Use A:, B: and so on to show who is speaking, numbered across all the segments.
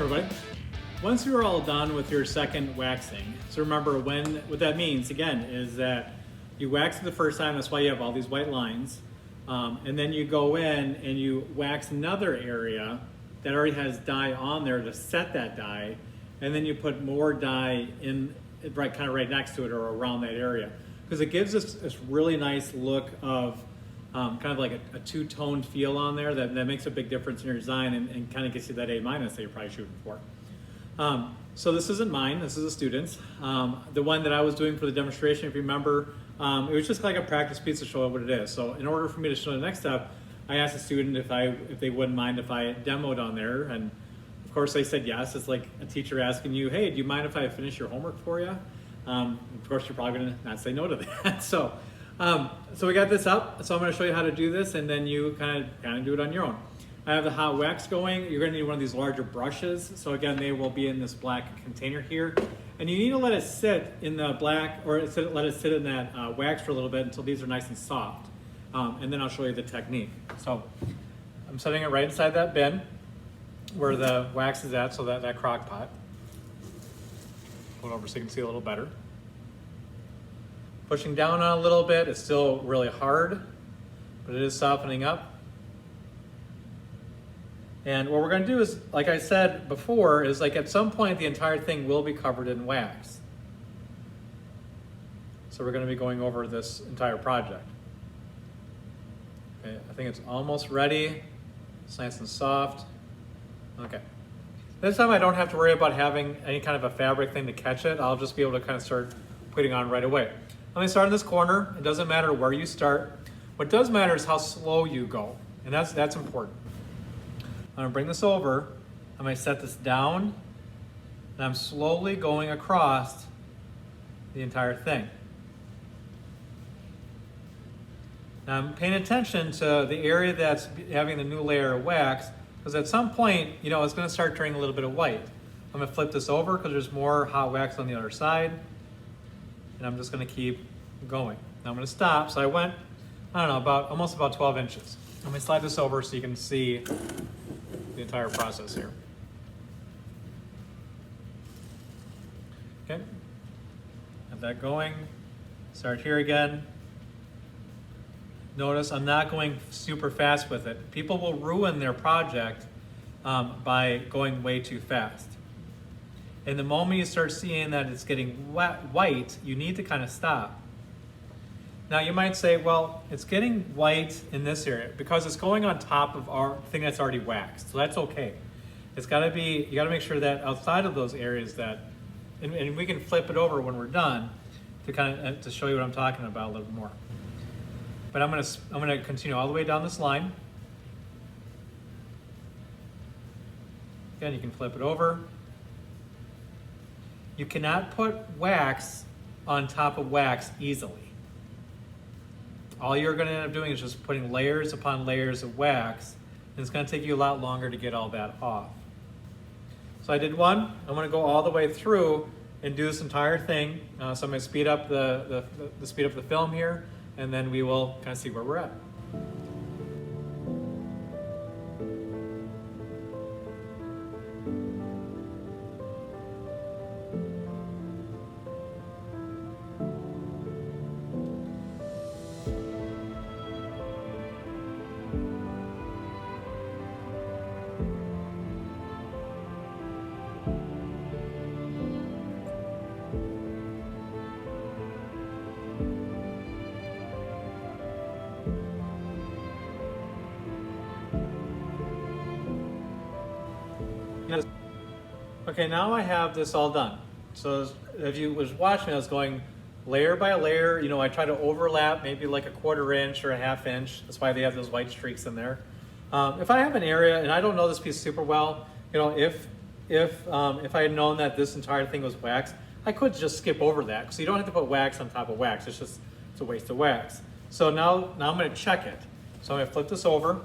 A: everybody. Once you're all done with your second waxing, so remember what that means again is that you wax it the first time, that's why you have all these white lines, and then you go in and you wax another area that already has dye on there to set that dye, and then you put more dye in right next to it or around that area, because it gives us this really nice look of kind of like a two-toned feel on there that makes a big difference in your design and kind of gets you that A- that you're probably shooting for. So this isn't mine, this is a student's. The one that I was doing for the demonstration, if you remember, it was just like a practice piece to show what it is. So in order for me to show the next step, I asked the student if they wouldn't mind if I demoed on there, and of course they said yes. It's like a teacher asking you, hey, do you mind if I finish your homework for you? Of course you're probably gonna not say no to that. So we got this up, so I'm gonna show you how to do this, and then you kind of do it on your own. I have the hot wax going. You're gonna need one of these larger brushes. So again, they will be in this black container here. And you need to let it sit in the black, or let it sit in that wax for a little bit until these are nice and soft. And then I'll show you the technique. So I'm setting it right inside that bin where the wax is at, so that crock pot. Pull it over so you can see a little better. Pushing down on it a little bit, it's still really hard, but it is softening up. And what we're going to do is, like I said before, is like at some point the entire thing will be covered in wax. So we're going to be going over this entire project. Okay, I think it's almost ready. It's nice and soft. Okay. This time I don't have to worry about having any kind of a fabric thing to catch it. I'll just be able to kind of start putting on right away. Let me start in this corner. It doesn't matter where you start. What does matter is how slow you go, and that's important. I'm gonna bring this over. I'm gonna set this down, and I'm slowly going across the entire thing. Now I'm paying attention to the area that's having the new layer of wax, because at some point, it's gonna start turning a little bit of white. I'm gonna flip this over because there's more hot wax on the other side, and I'm just gonna keep going. Now I'm gonna stop, so I went, almost about 12 inches. I'm gonna slide this over so you can see the entire process here. Okay, have that going. Start here again. Notice I'm not going super fast with it. People will ruin their project by going way too fast. And the moment you start seeing that it's getting white, you need to kind of stop. Now you might say, well, it's getting white in this area because it's going on top of our thing that's already waxed, so that's okay. You gotta make sure that outside of those areas and we can flip it over when we're done to show you what I'm talking about a little more. But I'm gonna continue all the way down this line. Again, you can flip it over. You cannot put wax on top of wax easily. All you're going to end up doing is just putting layers upon layers of wax, and it's going to take you a lot longer to get all that off. So I did one. I'm going to go all the way through and do this entire thing. So I'm going to speed up the film here, and then we will kind of see where we're at. Okay, now I have this all done. So if you was watching, I was going layer by layer. I try to overlap maybe like a 1/4 inch or a 1/2 inch. That's why they have those white streaks in there. If I have an area, and I don't know this piece super well, if I had known that this entire thing was wax, I could just skip over that, because you don't have to put wax on top of wax. It's a waste of wax. So now I'm going to check it. So I'm going to flip this over,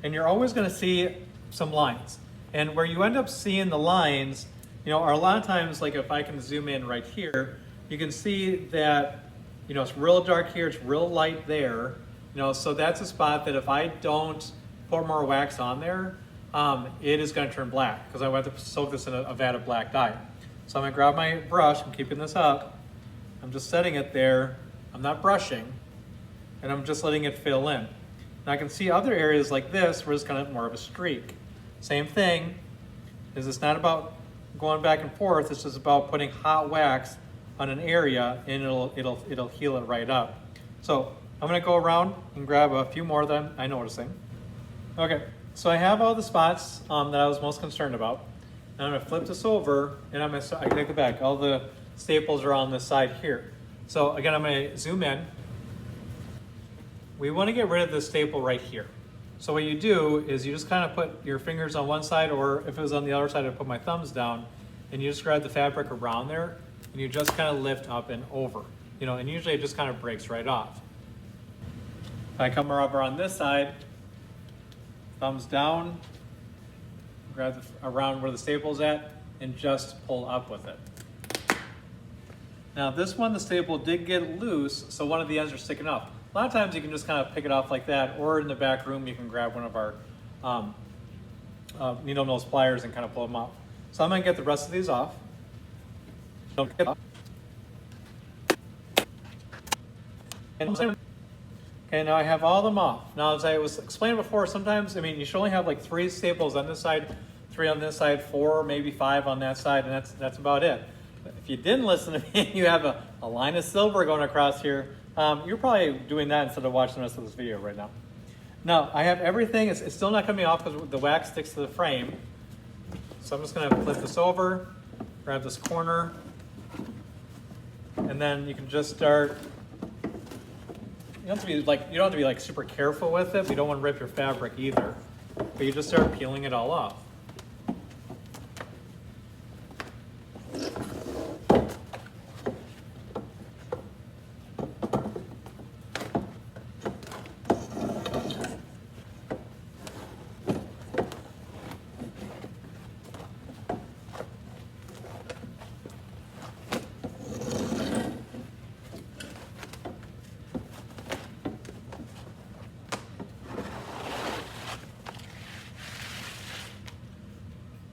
A: and you're always going to see some lines. And where you end up seeing the lines, are a lot of times, like if I can zoom in right here, you can see that, it's real dark here, it's real light there. So that's a spot that if I don't pour more wax on there, it is going to turn black because I want to soak this in a vat of black dye. So I'm going to grab my brush. I'm keeping this up. I'm just setting it there. I'm not brushing, and I'm just letting it fill in. Now I can see other areas like this where it's kind of more of a streak. Same thing, is it's not about going back and forth. It's just about putting hot wax on an area, and it'll heal it right up. So I'm going to go around and grab a few more that I'm noticing. Okay, so I have all the spots that I was most concerned about. Now I'm going to flip this over, and I take it back. All the staples are on this side here. So again, I'm going to zoom in. We want to get rid of this staple right here. So what you do is you just kind of put your fingers on one side, or if it was on the other side, I'd put my thumbs down, and you just grab the fabric around there, and you just kind of lift up and over. You know, and usually it just kind of breaks right off. If I come over on this side, thumbs down, grab around where the staple's at, and just pull up with it. Now this one, the staple did get loose, so one of the ends are sticking up. A lot of times you can just kind of pick it off like that, or in the back room you can grab one of our needle nose pliers and kind of pull them off. So I'm going to get the rest of these off. Okay, now I have all of them off. Now, as I was explaining before, sometimes, I mean, you should only have like 3 staples on this side, 3 on this side, 4, maybe 5 on that side, and that's about it. But if you didn't listen to me, you have a line of silver going across here. You're probably doing that instead of watching the rest of this video right now. Now, I have everything. It's still not coming off because the wax sticks to the frame. So I'm just going to flip this over, grab this corner, and then you can just start. You don't have to be like super careful with it. You don't want to rip your fabric either. But you just start peeling it all off.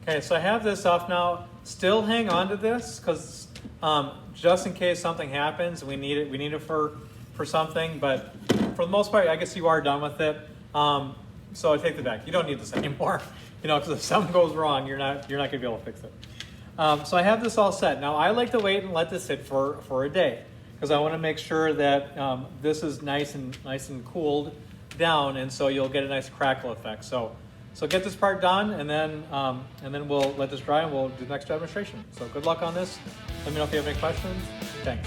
A: Okay, so I have this off now. Still hang on to this because just in case something happens, we need it for something. But for the most part, I guess you are done with it. So I take it back. You don't need this anymore. You know, because if something goes wrong, you're not going to be able to fix it. So I have this all set. Now I like to wait and let this sit for a day because I want to make sure that this is nice and cooled down, and so you'll get a nice crackle effect. So get this part done, and then we'll let this dry, and we'll do the next demonstration. So good luck on this. Let me know if you have any questions. Thanks.